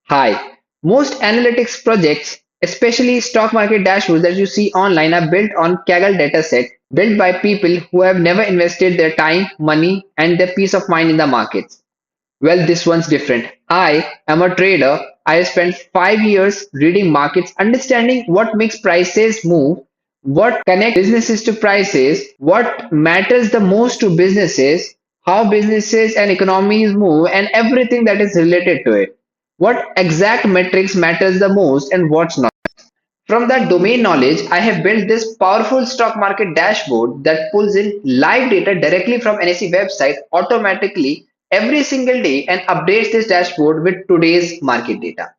Hi. Most analytics projects, especially stock market dashboards that you see online, are built on Kaggle dataset built by people who have never invested their time, money, and their peace of mind in the markets. Well, this one's different. I am a trader. I spent 5 years reading markets, understanding what makes prices move, what connects businesses to prices, what matters the most to businesses, how businesses and economies move, and everything that is related to it. What exact metrics matters the most and what's not. From that domain knowledge, I have built this powerful stock market dashboard that pulls in live data directly from NSE website automatically every single day and updates this dashboard with today's market data.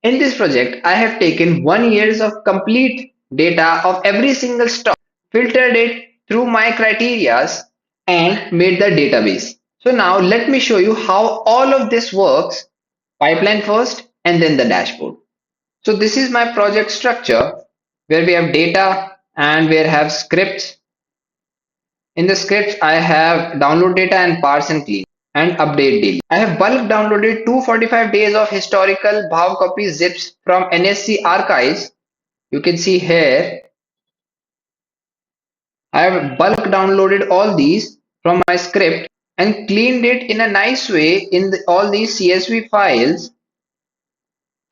In this project, I have taken 1 years of complete data of every single stock, filtered it through my criterias and made the database. So now let me show you how all of this works, pipeline first and then the dashboard. So this is my project structure where we have data and we have scripts. In the scripts, I have download data and parse and clean and update daily. I have bulk downloaded 245 days of historical Bhav copy zips from NSC archives. You can see here, I have bulk downloaded all these from my script and cleaned it in a nice way in all these CSV files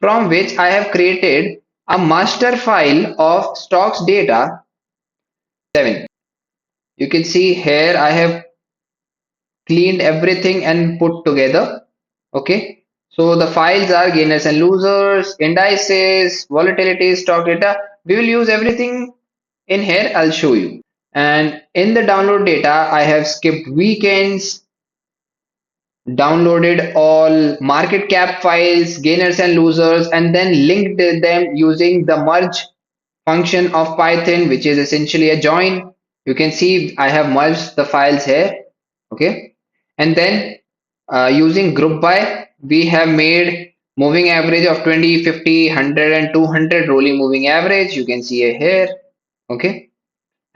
from which I have created a master file of stocks data 7. You can see here I have cleaned everything and put together. Okay. So the files are gainers and losers, indices, volatility, stock data. We will use everything in here. I'll show you. And in the download data, I have skipped weekends, downloaded all market cap files, gainers and losers, and then linked them using the merge function of Python, which is essentially a join. You can see I have merged the files here. Okay. And then using group by, we have made moving average of 20, 50, 100 and 200 rolling moving average. You can see it here. Okay.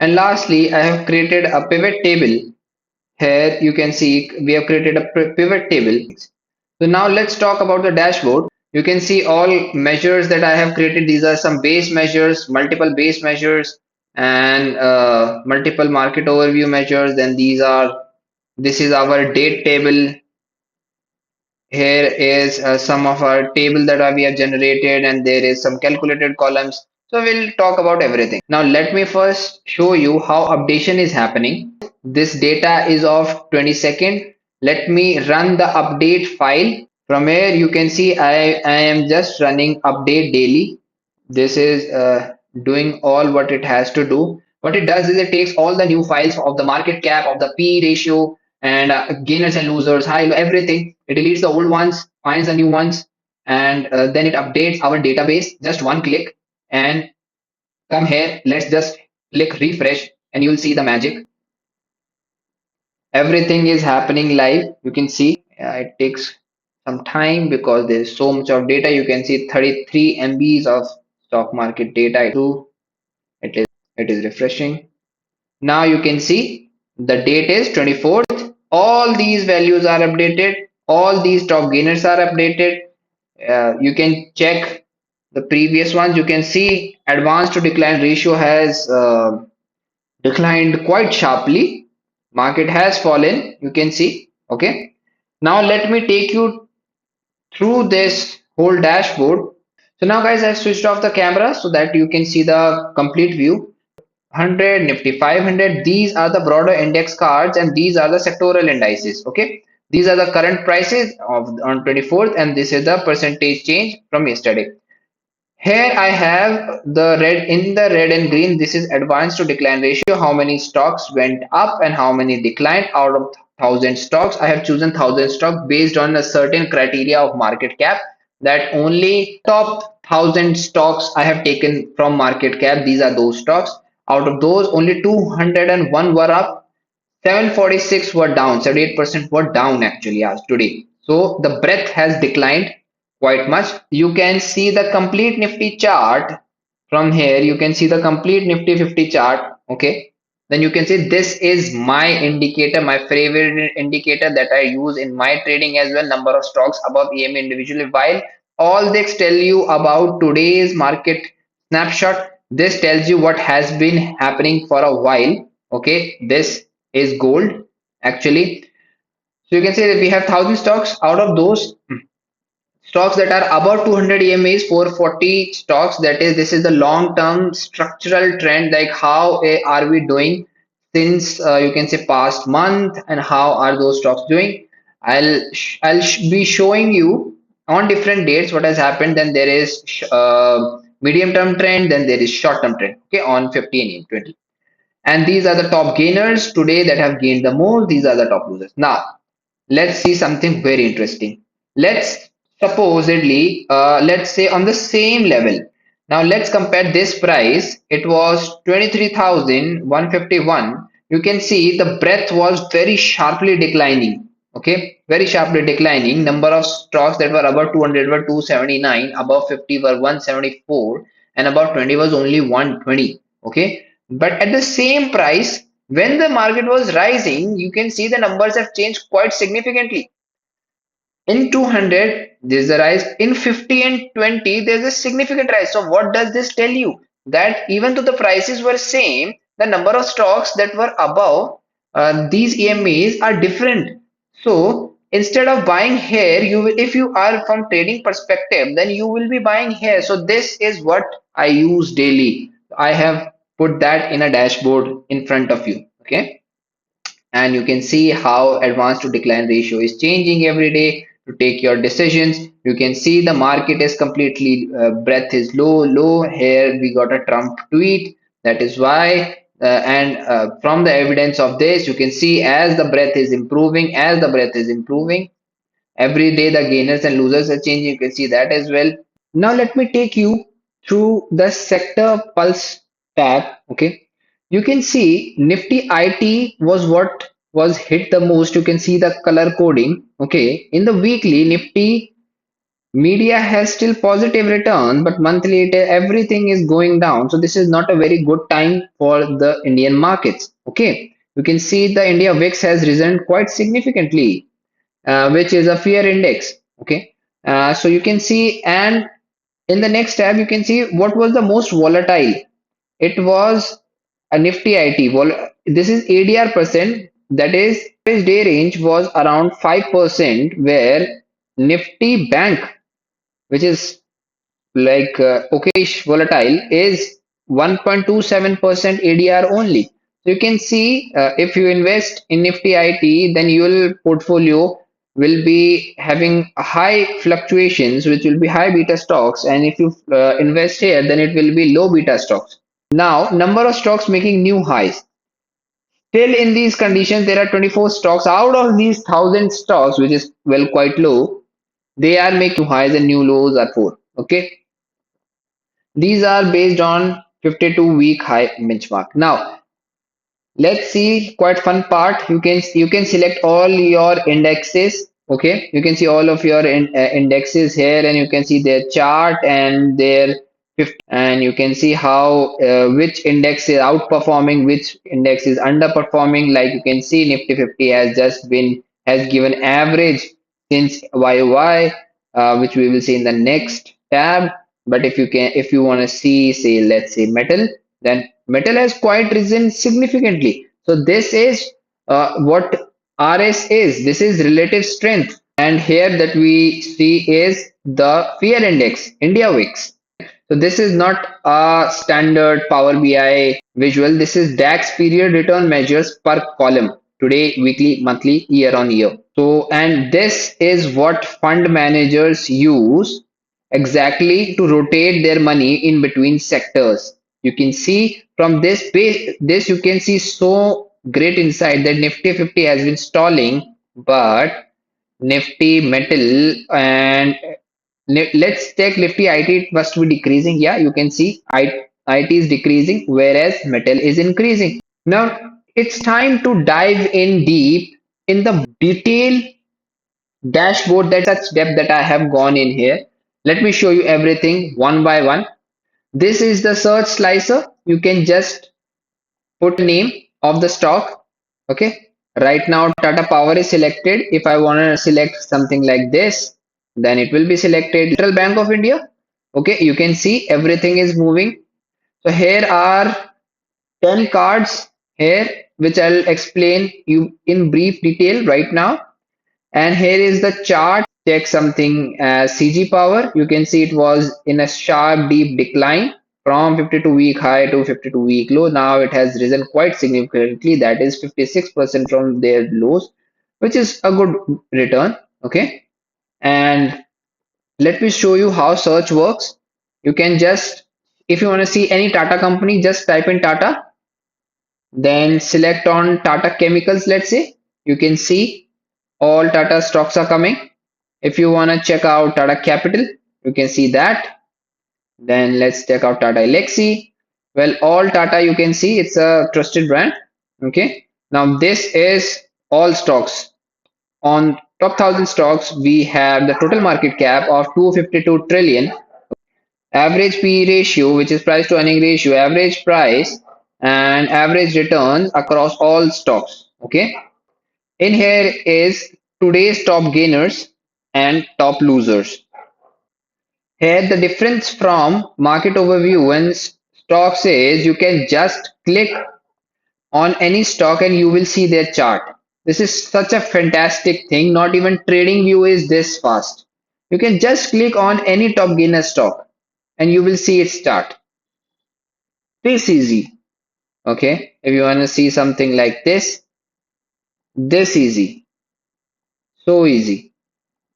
And lastly, I have created a pivot table. Here you can see we have created a pivot table. So now let's talk about the dashboard. You can see all measures that I have created. These are some base measures, multiple base measures, and multiple market overview measures. Then this is our date table. Here is some of our table that we have generated, and there is some calculated columns. So we'll talk about everything. Now let me first show you how updation is happening. This data is of 22nd. Let me run the update file. From here you can see I am just running update daily. This is doing all what it has to do. What it does is it takes all the new files of the market cap, of the P ratio, and gainers and losers, high, low, everything. It deletes the old ones, finds the new ones, and then it updates our database. Just one click and come here. Let's just click refresh, and you'll see the magic. Everything is happening live. You can see it takes some time because there's so much of data. You can see 33 MBs of stock market data. It is it is refreshing. Now you can see the date is 24th. All these values are updated. All these top gainers are updated. You can check the previous ones. You can see advance to decline ratio has declined quite sharply. Market has fallen. You can see. Okay. Now let me take you through this whole dashboard. So now guys, I've switched off the camera so that you can see the complete view. 100, Nifty 500, these are the broader index cards and these are the sectoral indices. Okay, these are the current prices of on 24th and this is the percentage change from yesterday. Here I have the red in the red and green. This is advance to decline ratio, how many stocks went up and how many declined out of 1,000 stocks. I have chosen 1,000 stocks based on a certain criteria of market cap, that only top 1,000 stocks I have taken from market cap. These are those stocks. Out of those, only 201 were up, 746 were down, 78% were down actually as today. So the breadth has declined quite much. You can see the complete Nifty chart from here. You can see the complete Nifty 50 chart. Okay. Then you can see this is my indicator, my favorite indicator that I use in my trading as well. Number of stocks above EMA individually, while all this tell you about today's market snapshot. This tells you what has been happening for a while. Okay, this is gold actually. So you can say that we have 1,000 stocks. Out of those stocks that are above 200 EMA is 440 stocks. That is, this is the long term structural trend, like how are we doing since you can say past month, and how are those stocks doing. Be showing you on different dates what has happened. Then there is medium term trend, then there is short term trend, okay, on 15 and 20. And these are the top gainers today that have gained the most. These are the top losers. Now let's see something very interesting. Let's supposedly, let's say on the same level. Now let's compare this price. It was 23,151. You can see the breadth was very sharply declining. Okay, very sharply declining. Number of stocks that were above 200 were 279, above 50 were 174, and above 20 was only 120. Okay, but at the same price, when the market was rising, you can see the numbers have changed quite significantly. In 200, there's a rise. In 50 and 20, there's a significant rise. So what does this tell you? That even though the prices were same, the number of stocks that were above these EMAs are different. So instead of buying here, if you are from trading perspective, then you will be buying here. So this is what I use daily. I have put that in a dashboard in front of you. Okay, and you can see how advance to decline ratio is changing every day to take your decisions. You can see the market is completely breadth is low here. We got a Trump tweet, that is why. And from the evidence of this, you can see as the breadth is improving, every day the gainers and losers are changing. You can see that as well. Now let me take you through the sector pulse tab. Okay. You can see Nifty IT was what was hit the most. You can see the color coding. Okay. In the weekly, Nifty media has still positive return, but monthly everything is going down. So this is not a very good time for the Indian markets. Okay. You can see the India VIX has risen quite significantly, which is a fear index. Okay. So you can see, and in the next tab, you can see what was the most volatile. It was a Nifty IT. This is ADR percent. That is, average day range was around 5%, where Nifty Bank, which is like okayish volatile, is 1.27% ADR only. So you can see if you invest in Nifty IT, then your portfolio will be having high fluctuations, which will be high beta stocks. And if you invest here, then it will be low beta stocks. Now, number of stocks making new highs. Still in these conditions, there are 24 stocks out of these 1,000 stocks, which is well quite low. They are making new highs and new lows are 4. Okay. These are based on 52-week high benchmark. Now, let's see quite fun part. You can select all your indexes. Okay, you can see all of your indexes here, and you can see their chart and their 50, and you can see how which index is outperforming, which index is underperforming. Like you can see, Nifty 50 has given average since YY, which we will see in the next tab. But if you want to see, say, let's say metal, then metal has quite risen significantly. So this is what RS is. This is relative strength. And here that we see is the fear index, India VIX. So this is not a standard Power BI visual. This is DAX period return measures per column. Today, weekly, monthly, year on year. So, and this is what fund managers use exactly to rotate their money in between sectors. You can see from this you can see so great insight that Nifty 50 has been stalling, but Nifty metal and let's take Nifty IT, it must be decreasing. Yeah, you can see IT is decreasing, whereas metal is increasing. Now it's time to dive in deep in the detail dashboard, that such depth that I have gone in here. Let me show you everything one by one. This is the search slicer. You can just put name of the stock. Okay. Right now Tata Power is selected. If I want to select something like this, then it will be selected Central Bank of India. Okay, you can see everything is moving. So here are 10 cards here, which I'll explain you in brief detail right now. And here is the chart. Check something as CG power. You can see it was in a sharp, deep decline from 52 week high to 52 week low. Now it has risen quite significantly. That is 56% from their lows, which is a good return. Okay. And let me show you how search works. You can just, if you want to see any Tata company, just type in Tata, then select on Tata Chemicals, let's say. You can see all Tata stocks are coming. If you want to check out Tata Capital, you can see that. Then let's check out Tata Elxsi. Well, all Tata you can see it's a trusted brand. Okay. Now this is all stocks. On top 1000 stocks, we have the total market cap of 252 trillion, average P/E ratio, which is price to earning ratio, average price, and average returns across all stocks. Okay. In here is today's top gainers and top losers. Here the difference from market overview and stocks is you can just click on any stock and you will see their chart. This is such a fantastic thing. Not even trading view is this fast. You can just click on any top gainer stock and you will see its chart. This easy. Okay. If you want to see something like this easy. So easy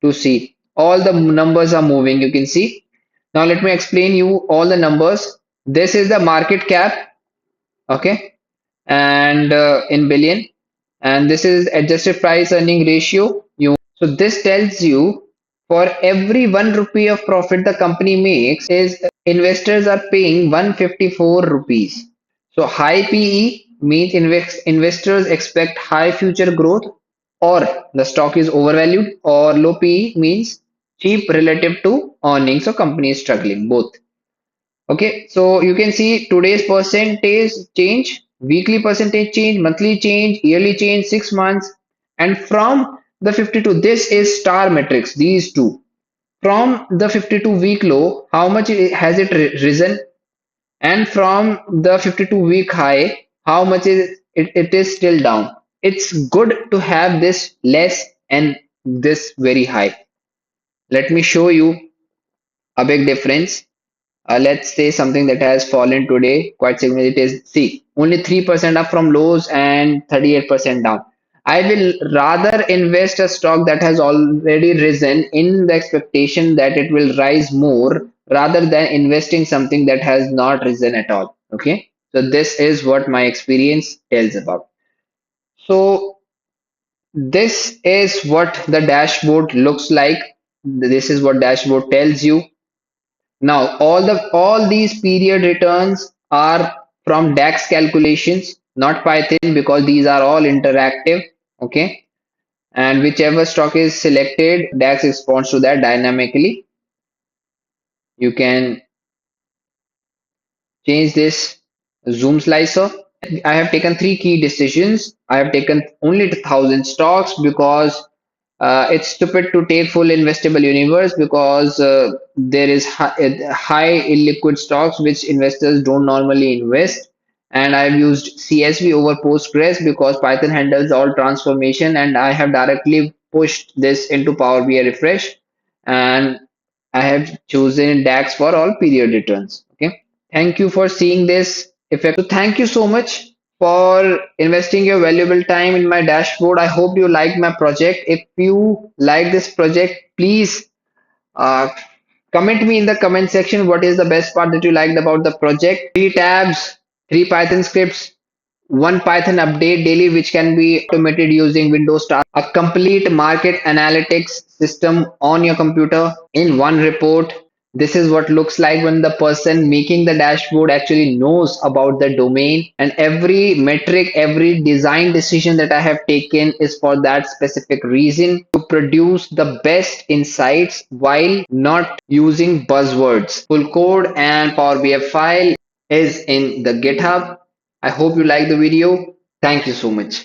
to see. All the numbers are moving. You can see. Now let me explain you all the numbers. This is the market cap. Okay. And in billion, and this is adjusted price earning ratio. You so this tells you for every 1 rupee of profit the company makes is investors are paying 154 rupees. So high PE means investors expect high future growth, or the stock is overvalued, or low PE means cheap relative to earnings, so company is struggling, both. Okay, so you can see today's percentage change, weekly percentage change, monthly change, yearly change, 6 months, and from the 52, this is star metrics, these two. From the 52 week low, how much has it risen? And from the 52 week high, how much is it is still down. It's good to have this less and this very high. Let me show you a big difference. Let's say something that has fallen today quite significantly. It is see only 3% up from lows and 38% down. I will rather invest a stock that has already risen in the expectation that it will rise more rather than investing something that has not risen at all. Okay, so this is what my experience tells about. So this is what the dashboard looks like. This is what dashboard tells you. Now, all these period returns are from DAX calculations, not Python, because these are all interactive. Okay, and whichever stock is selected, DAX responds to that dynamically. You can change this zoom slicer. I have taken three key decisions. I have taken only 1000 stocks because it's stupid to take full investable universe because there is high illiquid stocks which investors don't normally invest. And I've used CSV over Postgres because Python handles all transformation, and I have directly pushed this into Power BI refresh. And I have chosen DAX for all period returns. Okay. Thank you for seeing this effect. So thank you so much for investing your valuable time in my dashboard. I hope you liked my project. If you like this project, please uh, comment me in the comment section what is the best part that you liked about the project. Three tabs, three Python scripts, one Python update daily, which can be automated using Windows Task, a complete market analytics system on your computer in one report. This is what looks like when the person making the dashboard actually knows about the domain, and every metric, every design decision that I have taken is for that specific reason to produce the best insights while not using buzzwords. Full code and Power BI file is in the GitHub. I hope you like the video. Thank you so much.